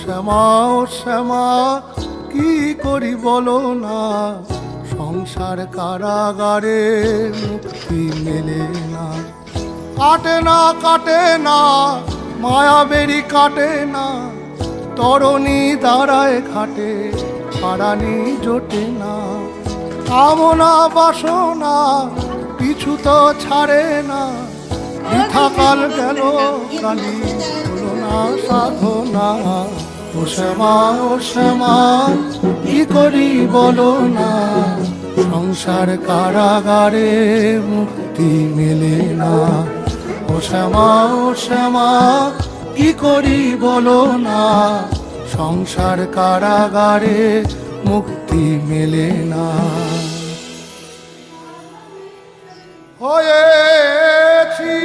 শ্যামা ও শ্যামা কি করি বলো না, সংসার কারাগারে মুক্তি মেলে না। কাটে না কাটে না মায়া বেরি কাটে না, তরণী দাঁড়ায় ঘাটে পারানি জোটে না। কামনা বাসনা পিছু তো ছাড়ে না, বৃথাকাল গেল কালি হলো না সাধনা। ও শ্যামা ও শ্যামা কি করি বলো না, সংসার কারাগারে মুক্তি মেলে না। ও শ্যামা ও শ্যামা কি করি বলো না, সংসার কারাগারে মুক্তি মেলে না। হয়েছি